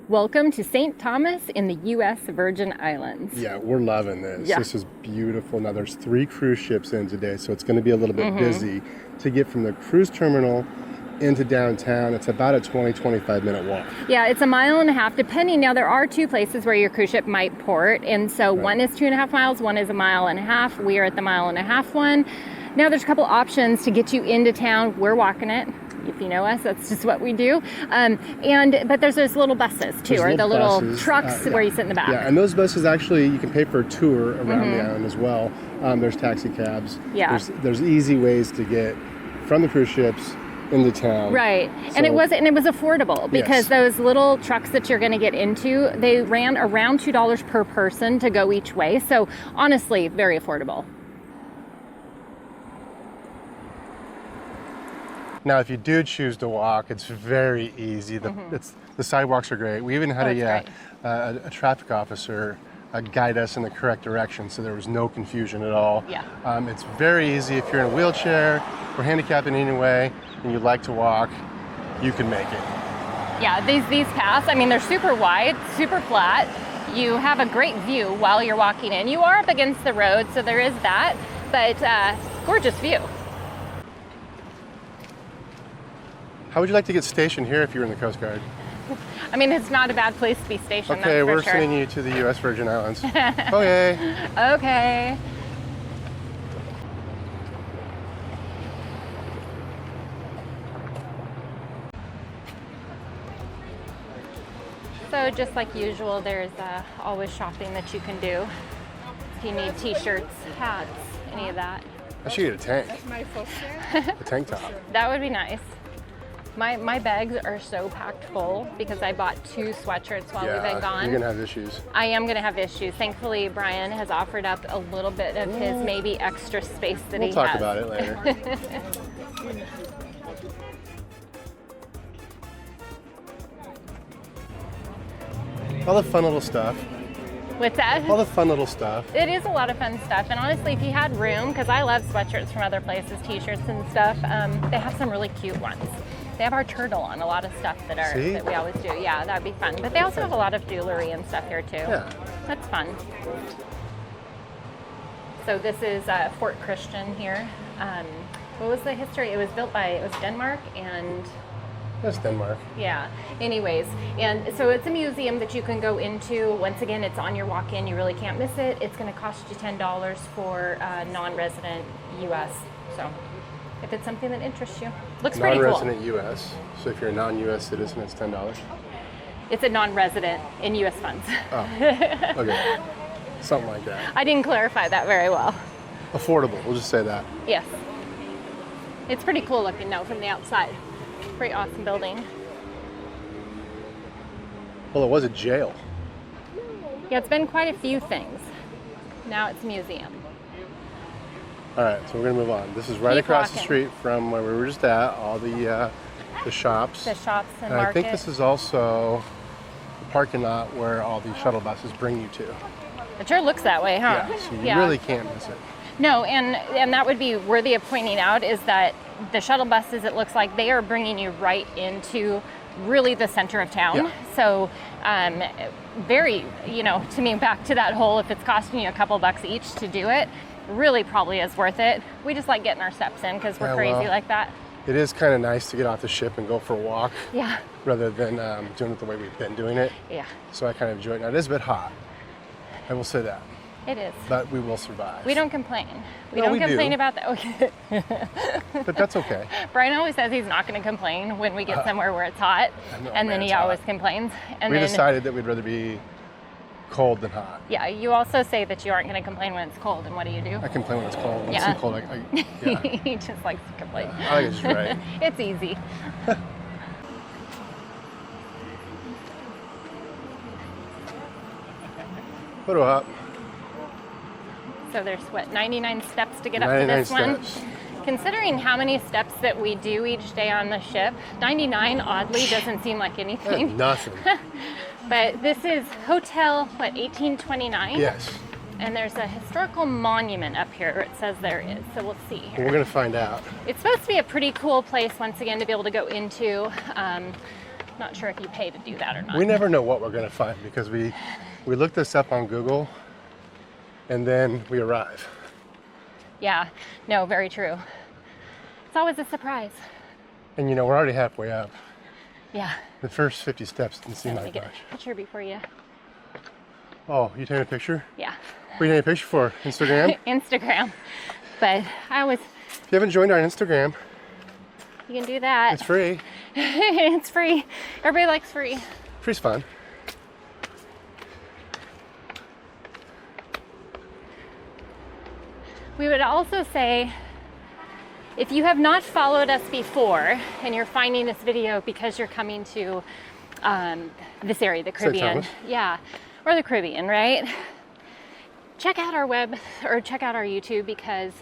Welcome to St. Thomas in the U.S. Virgin Islands. Yeah, we're loving this. Yeah. This is beautiful. Now there's 3 cruise ships in today, so it's going to be a little bit busy to get from the cruise terminal into downtown. It's about a 20-25 minute walk. Yeah, it's a mile and a half, depending. Now, there are 2 places where your cruise ship might port, and so one is 2.5 miles, one is a mile and a half. We are at the mile and a half one. Now, there's a couple options to get you into town. We're walking it. If you know us, that's just what we do. But there's those little buses too, or the little trucks where you sit in the back. Yeah, and those buses actually, you can pay for a tour around the island as well. There's taxi cabs. Yeah. There's easy ways to get from the cruise ships into town. Right. And it was affordable because those little trucks that you're going to get into, they ran around $2 per person to go each way. So honestly, very affordable. Now, if you do choose to walk, it's very easy. The sidewalks are great. We even had a traffic officer guide us in the correct direction, so there was no confusion at all. Yeah. It's very easy if you're in a wheelchair or handicapped in any way and you'd like to walk, you can make it. Yeah, these paths, I mean, they're super wide, super flat. You have a great view while you're walking in. You are up against the road, so there is that, but gorgeous view. How would you like to get stationed here if you were in the Coast Guard? I mean, it's not a bad place to be stationed. Okay, that's we're for sure. sending you to the U.S. Virgin Islands. Okay. Okay. So just like usual, there's always shopping that you can do. If you need t-shirts, hats, any of that. I should get a tank. A tank top. That would be nice. My bags are so packed full because I bought 2 sweatshirts while we've been gone. You're gonna have issues. I am gonna have issues. Thankfully, Brian has offered up a little bit of his maybe extra space that he has. We'll talk about it later. All the fun little stuff. What's that? All the fun little stuff. It is a lot of fun stuff, and honestly, if you had room, because I love sweatshirts from other places, t-shirts and stuff, they have some really cute ones. They have our turtle on a lot of stuff that we always do. Yeah, that'd be fun. But they also have a lot of jewelry and stuff here too. Yeah. That's fun. So this is Fort Christian here. What was the history? It was Denmark and... That's Denmark. Yeah. Anyways, and so it's a museum that you can go into. Once again, it's on your walk-in. You really can't miss it. It's going to cost you $10 for non-resident U.S. So if it's something that interests you, looks pretty cool. Non-resident U.S. So if you're a non-U.S. citizen, it's $10. It's a non-resident in U.S. funds. Oh, okay. Something like that. I didn't clarify that very well. Affordable. We'll just say that. Yes. It's pretty cool looking though from the outside. Pretty awesome building. Well, it was a jail. Yeah, it's been quite a few things. Now it's a museum. All right, so we're gonna move on. This is right across the street from where we were just at. All the shops. The shops and I market. think this is also the parking lot where all the shuttle buses bring you to. It sure looks that way, huh? Yeah, so you really can't miss it. No, and that would be worthy of pointing out is that the shuttle buses, it looks like they are bringing you right into really the center of town. Yeah. So very, to me, back to that whole, if it's costing you a couple bucks each to do it, really probably is worth it. We just like getting our steps in because we're crazy like that. It is kind of nice to get off the ship and go for a walk. Yeah. Rather than doing it the way we've been doing it. Yeah. So I kind of enjoy it. Now it is a bit hot. I will say that. It is. But we will survive. We don't complain. We don't complain about that. Okay. But that's okay. Brian always says he's not going to complain when we get somewhere where it's hot. And then he always complains. And we decided that we'd rather be cold than hot. Yeah, you also say that you aren't going to complain when it's cold. And what do? I complain when it's cold. When it's too cold, yeah. He just likes to complain. I think it's just right. It's easy. Photo op. So there's 99 steps to get up to this one. Considering how many steps that we do each day on the ship, 99 oddly doesn't seem like anything. Nothing. But this is Hotel, 1829? Yes. And there's a historical monument up here, it says there is, so we'll see here. We're going to find out. It's supposed to be a pretty cool place, once again, to be able to go into. Not sure if you pay to do that or not. We never know what we're going to find because we look this up on Google and then we arrive. Yeah, no, very true. It's always a surprise. And you know, we're already halfway up. Yeah. The first 50 steps didn't seem Let me like get much. a picture before you. Oh, you taking a picture? Yeah. What are you taking a picture for? Instagram? Instagram. But I always, If you haven't joined our Instagram, you can do that. it's free. It's free. Everybody likes free. Free's fun. We would also say, if you have not followed us before and you're finding this video because you're coming to this area, the Caribbean, Thomas. yeah, or the Caribbean, right? Check out our web or check out our YouTube because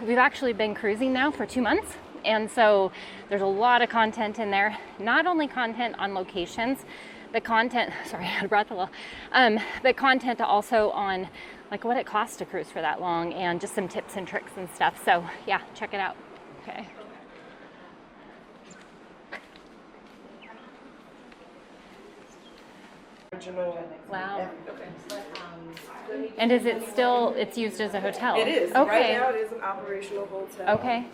we've actually been cruising now for 2 months. And so there's a lot of content in there, not only content on locations, but content, sorry, I brought the little, but content also on like what it costs to cruise for that long and just some tips and tricks and stuff. So yeah, check it out. Okay. Wow. And is it still, it's used as a hotel? It is. Okay. Right now it is an operational hotel. Okay.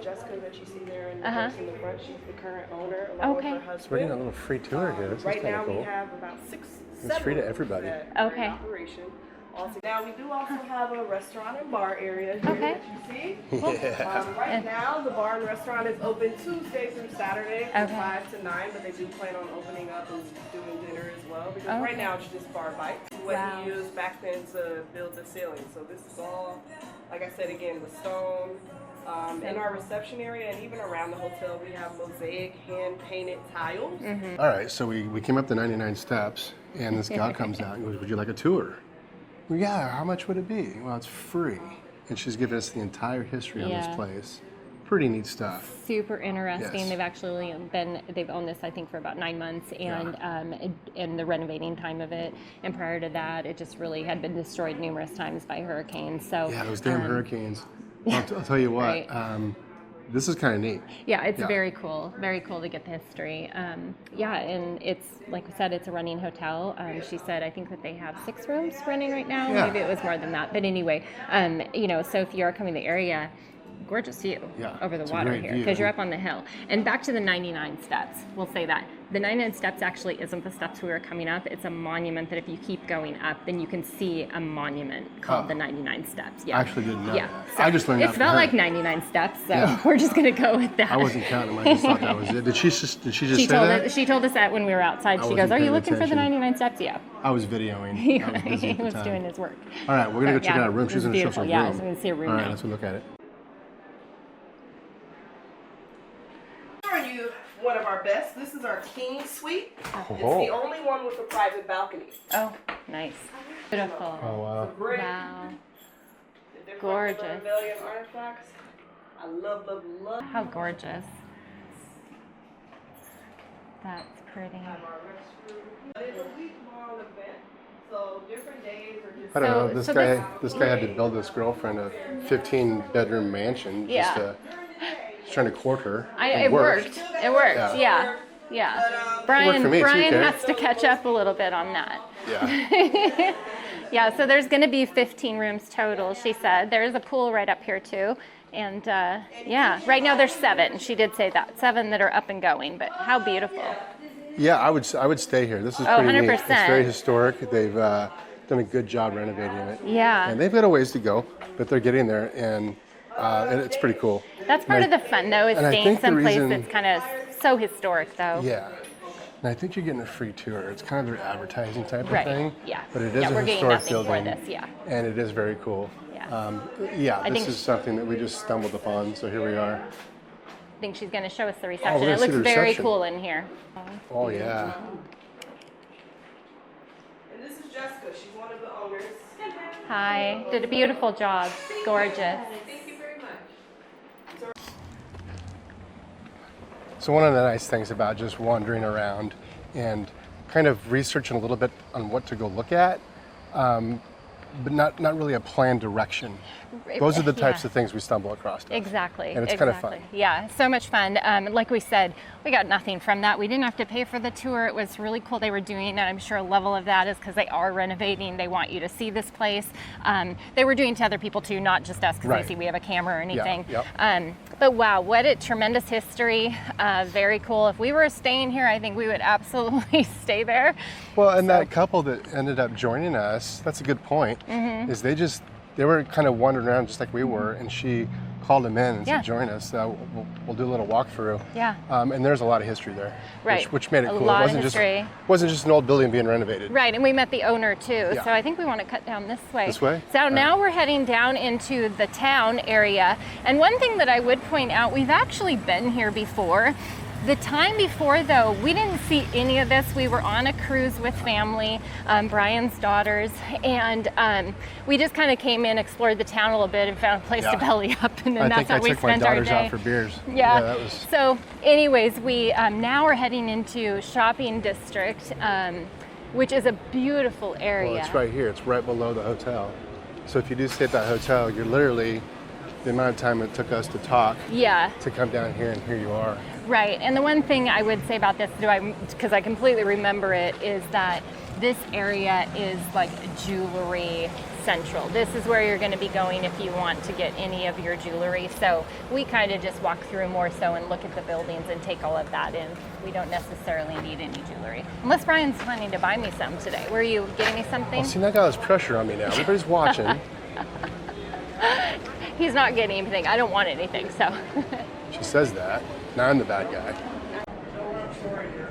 Jessica that you see there in the person in the front, she's the current owner along Okay. with her husband. We're getting a little free tour here. This Right is kind now of cool. we have about six, It's free to everybody. that are Okay. in operation. Also, now we do also have a restaurant and bar area here Okay. that you see. Right now the bar and restaurant is open Tuesday through Saturday from Okay. 5 to 9, but they do plan on opening up and doing dinner as well because Okay. right now it's just bar bites. What Wow. he used back then to build the ceiling. So this is all, like I said again, the stone. In our reception area and even around the hotel, we have mosaic hand-painted tiles. All right, so we came up the 99 steps, and this gal comes out and goes, "Would you like a tour?" Well, yeah, how much would it be? Well, it's free. And she's given us the entire history on Yeah. this place. Pretty neat stuff. Super interesting. Yes. They've actually they've owned this I think for about 9 months, and in the renovating time of it, and prior to that, it just really had been destroyed numerous times by hurricanes. So Yeah, those damn hurricanes. I'll tell you what, Right. this is kind of neat. yeah, it's Yeah. very cool to get the history. Yeah, and it's like we said, it's a running hotel. She said I think that they have 6 rooms running right now. Yeah. Maybe it was more than that, but anyway, you know, so if you are coming to the area, gorgeous view Yeah, over the it's a water great here view. because you're up on the hill. And back to the 99 steps, we'll say that. The 99 steps actually isn't the steps we were coming up. It's a monument that if you keep going up, then you can see a monument called the 99 steps. Yeah. I actually didn't know Yeah. that. So I just learned that it from felt her. like 99 steps, so Yeah. we're just going to go with that. I wasn't counting them. I just thought that was it. Did she just She say told that? us, she told us that when we were outside. She wasn't goes, "Are you paying looking for the attention. 99 steps?" Yeah. I was videoing. He I was busy at the was time. doing his work. All right, we're going to go check Yeah, out a room. it She's was going to show us a beautiful. room. Yeah, so we're gonna see a room All right, now. let's go look at it. Showing you one of our best. This is our king suite. Oh. It's the only one with a private balcony. Oh, nice. Beautiful. Oh, wow. Great. Wow. The different Gorgeous. vermilion artifacts. I love, love, love. How gorgeous. That's pretty. Have our restroom. It's a week-long event, so different days are just. I don't know. So- This so guy, this guy had to build his girlfriend a 15-bedroom mansion. Yeah. Just to, he's trying to court her. It worked. It worked. Yeah. Yeah. Brian for me too, Carrie. has to catch up a little bit on that. Yeah. Yeah, so there's going to be 15 rooms total, she said. There is a pool right up here too. And yeah, right now there's 7. She did say that. 7 that are up and going, but how beautiful. Yeah, I would stay here. This is Oh, pretty neat. 100%. It's very historic. They've done a good job renovating it. Yeah. And they've got a ways to go, but they're getting there, and it's pretty cool. That's part of the fun though, is and I staying think the someplace reason- that's kind of so historic though. Yeah. And I think you're getting a free tour. It's kind of their advertising type Right. of thing. Yeah. But it is Yeah, a we're getting historic nothing building. for this, yeah. And it is very cool. Yeah. Yeah, this think- is something that we just stumbled upon, so here we are. I think she's going to show us the we're reception. gonna It see looks the very reception. cool in here. Oh, yeah. And this is Jessica. She's one of the owners. Hi. Did a beautiful job. Gorgeous. Thank you very much. So one of the nice things about just wandering around and kind of researching a little bit on what to go look at, but not really a planned direction. Those are the types of things we stumble across. Exactly. And it's kind of fun. Yeah, so much fun. Like we said, we got nothing from that. We didn't have to pay for the tour. It was really cool they were doing, and I'm sure a level of that is because they are renovating. They want you to see this place. They were doing to other people too, not just us, because they see we have a camera or anything. But wow, what a tremendous history. Very cool. If we were staying here, I think we would absolutely stay there. Well, and that couple that ended up joining us, that's a good point, is they were kind of wandering around just like we were, and she called them in and said, join us. We'll do a little walkthrough. Yeah. And there's a lot of history there, right? Which made it cool. Lot it wasn't just an old building being renovated. Right, and we met the owner too. Yeah. So I think we want to cut down this way. This way? So now we're heading down into the town area. And one thing that I would point out, we've actually been here before. The time before, though, we didn't see any of this. We were on a cruise with family, Brian's daughters, and we just kind of came in, explored the town a little bit, and found a place to belly up, and then that's how we spent our day. I took my daughters out for beers. Yeah. That was... So, anyways, we now are heading into shopping district, which is a beautiful area. Well, it's right here. It's right below the hotel. So if you do stay at that hotel, you're literally the amount of time it took us to talk to come down here, and here you are. Right, and the one thing I would say about this, because I completely remember it, is that this area is like jewelry central. This is where you're going to be going if you want to get any of your jewelry. So we kind of just walk through more so and look at the buildings and take all of that in. We don't necessarily need any jewelry. Unless Brian's planning to buy me some today. Were you getting me something? Well, see, now I got this pressure on me now. Everybody's watching. He's not getting anything. I don't want anything, so. She says that. Now I'm the bad guy.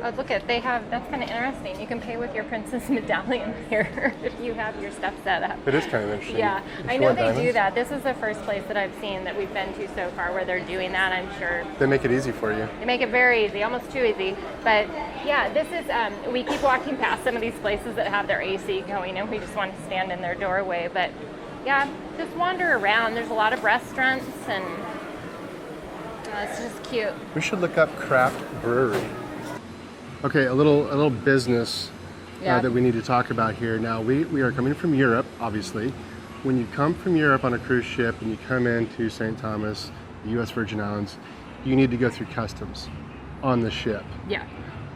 Oh, look at, that's kind of interesting. You can pay with your princess medallion here if you have your stuff set up. It is kind of interesting. Yeah, I know they do that. This is the first place that I've seen that we've been to so far where they're doing that, I'm sure. They make it easy for you. They make it very easy, almost too easy. But yeah, this is, we keep walking past some of these places that have their AC going and we just want to stand in their doorway. But yeah, just wander around. There's a lot of restaurants and it's just cute. We should look up craft brewery. Okay, a little business that we need to talk about here. Now, we are coming from Europe, obviously. When you come from Europe on a cruise ship and you come into St. Thomas, the U.S. Virgin Islands, you need to go through customs on the ship. Yeah.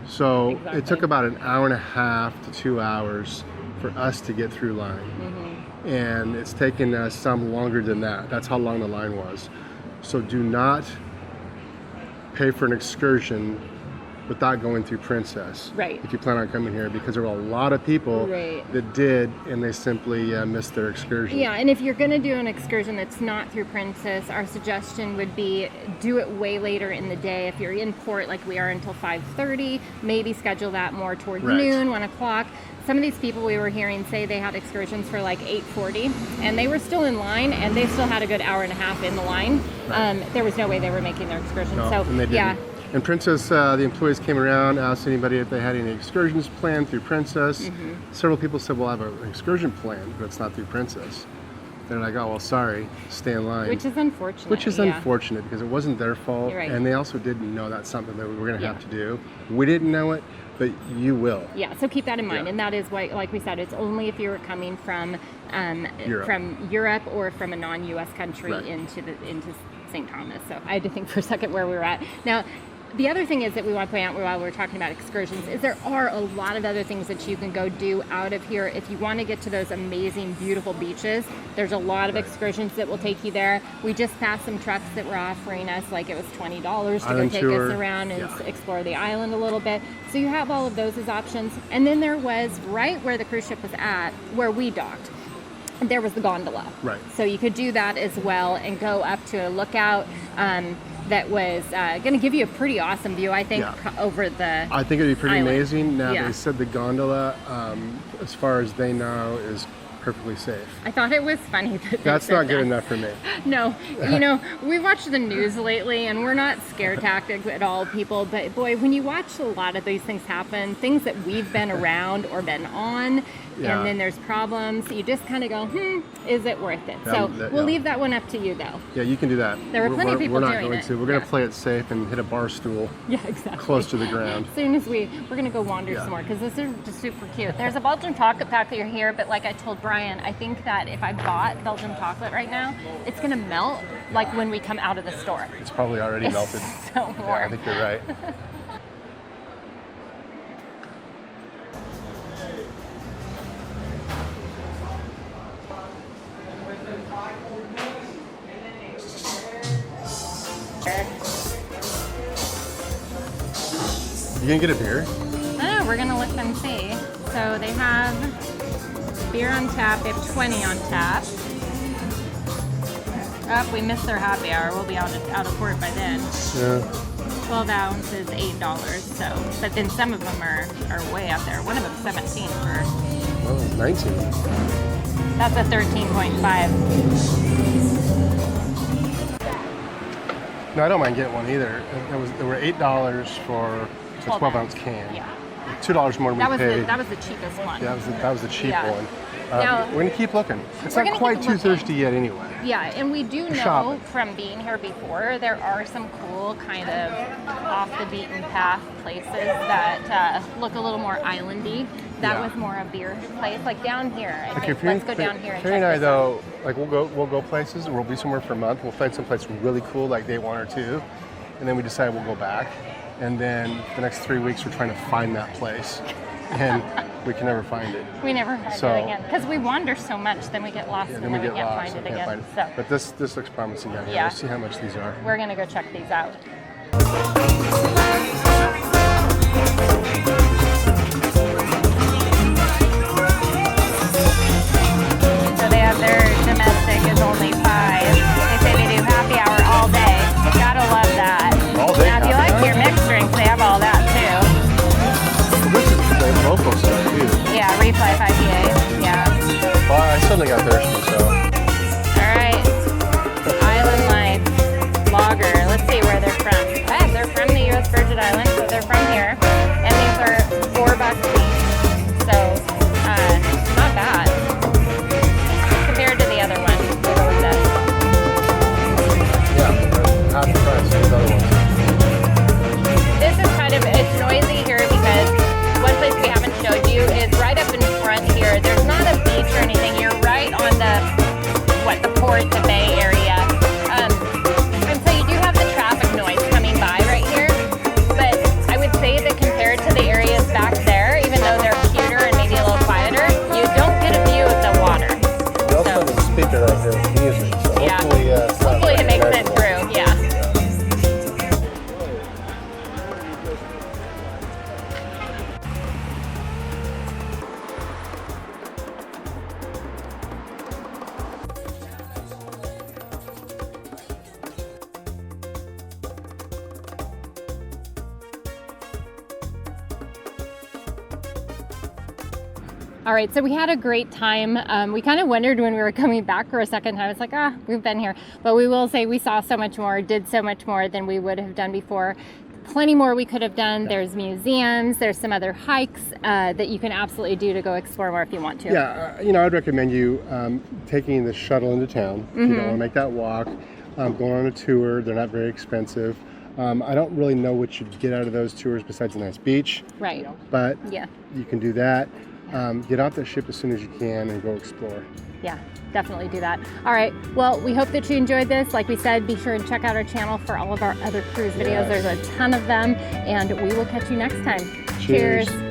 So it took about an hour and a half to 2 hours for us to get through line. And it's taken us some longer than that. That's how long the line was. So do not pay for an excursion without going through Princess. Right. If you plan on coming here, because there were a lot of people that did, and they simply missed their excursion. Yeah, and if you're going to do an excursion that's not through Princess, our suggestion would be do it way later in the day. If you're in port like we are until 5:30, maybe schedule that more toward noon, 1 o'clock. Some of these people we were hearing say they had Excursions for like 8:40, and they were still in line, and they still had a good hour and a half in the line. There was no way they were making their excursion. No, so and they didn't. yeah. And Princess, the employees came around, asked anybody if they had any excursions planned through Princess. Several people said, well, I have an excursion planned, but it's not through Princess. They're like, oh, well, sorry, stay in line. Which is unfortunate. Which is unfortunate because it wasn't their fault. You're right. And they also didn't know that's something that we were going to have to do. We didn't know it, but you will. Yeah, so keep that in mind. And that is why, like we said, it's only if you're coming from Europe or from a non-U.S. country into St. Thomas. So I had to think for a second where we were at. Now, the other thing is that we want to point out while we're talking about excursions is there are a lot of other things that you can go do out of here. If you want to get to those amazing, beautiful beaches, there's a lot of excursions that will take you there. We just passed some trucks that were offering us, like it was $20 to go take us around and explore the island a little bit. So you have all of those as options. And then there was, right where the cruise ship was at, where we docked, there was the gondola. Right. So you could do that as well and go up to a lookout that was going to give you a pretty awesome view, I think, over the I think it'd be pretty island. Amazing. Now, they said the gondola, as far as they know, is perfectly safe. I thought it was funny that that's not good enough for me. No, you know, we watched the news lately, and we're not scare tactics at all, people. But boy, when you watch a lot of these things happen, things that we've been around or been on, Yeah. and then there's problems. You just kind of go, is it worth it? So we'll leave that one up to you, though. Yeah, you can do that. There were plenty of people We're not doing going it. to. We're going to play it safe and hit a bar stool Yeah, exactly. close to the ground. As soon as we're going to go wander some more, because this is just super cute. There's a Belgian chocolate factory here, but like I told Brian, I think that if I bought Belgian chocolate right now, it's going to melt like when we come out of the store. It's probably already melted. So warm. Yeah, I think you're right. You gonna get a beer? Oh, we're gonna look and see. So they have beer on tap. They have 20 on tap. Oh, we missed their happy hour. We'll be out of port by then. Yeah. 12 ounces, $8. So, but then some of them are way out there. One of them's 17 for. Oh, 19. That's a 13.5. No, I don't mind getting one either. There were $8 for a 12-ounce can. Yeah. $2 more than we paid. That was the cheapest one. Yeah, that was the cheap Yeah. one. Now- We're gonna keep looking. It's We're not gonna quite keep too looking. thirsty yet, anyway. Yeah, and we do know Shopping. from being here before, there are some cool kind of off the beaten path places that look a little more islandy. That Yeah. was more a beer place, like down here. I Okay, think let's go down here and Carrie check and I this though, like we'll go places. We'll be somewhere for a month. We'll find some place really cool, like day 1 or 2, and then we decide we'll go back. And then the next 3 weeks, we're trying to find that place, and we can never find it. We never find So- it again because we wander so much, then we get lost Yeah, and then then we we get can't lost. find We it can't again. find it. So But this looks promising down here. Yeah. We'll see how much these are. we're gonna go check these out. So they have their domestic is only $5. They say they do happy hour all day. Gotta love that. All day Now, if you happy like hour? your mixed drinks, they have all that too. Well, this is the local stuff too. Yeah, Reef Life IPA. Yeah. Well, I suddenly got thirsty, so. All right. Island Life Lager. Let's see where they're from. They're from the U.S. Virgin Islands, so they're from here. And these are $4 each. So, not bad compared to the other one. We'll go with this. Yeah, half the price of the other ones. This is it's noisy here because one place we haven't showed you is right up in front here. There's not a beach or anything. You're right on the port, the bay area. And so you do have the traffic noise coming by right here. But I would say that compared to the areas back there, even though they're cuter and maybe a little quieter, you don't get a view of the water. We also have a speaker right here with music, so Yeah. hopefully Hopefully it makes it through, yeah. All right, so we had a great time. We kind of wondered when we were coming back for a second time. It's like, we've been here. But we will say we saw so much more, did so much more than we would have done before. Plenty more we could have done. There's museums, there's some other hikes that you can absolutely do to go explore more if you want to. Yeah, I'd recommend you taking the shuttle into town. If you don't want to make that walk, going on a tour. They're not very expensive. I don't really know what you'd get out of those tours besides a nice beach. Right. But Yeah. you can do that. Get off the ship as soon as you can and go explore. Yeah, definitely do that. All right, well, we hope that you enjoyed this. Like we said, be sure and check out our channel for all of our other cruise videos. Yes. There's a ton of them, and we will catch you next time. Cheers. Cheers.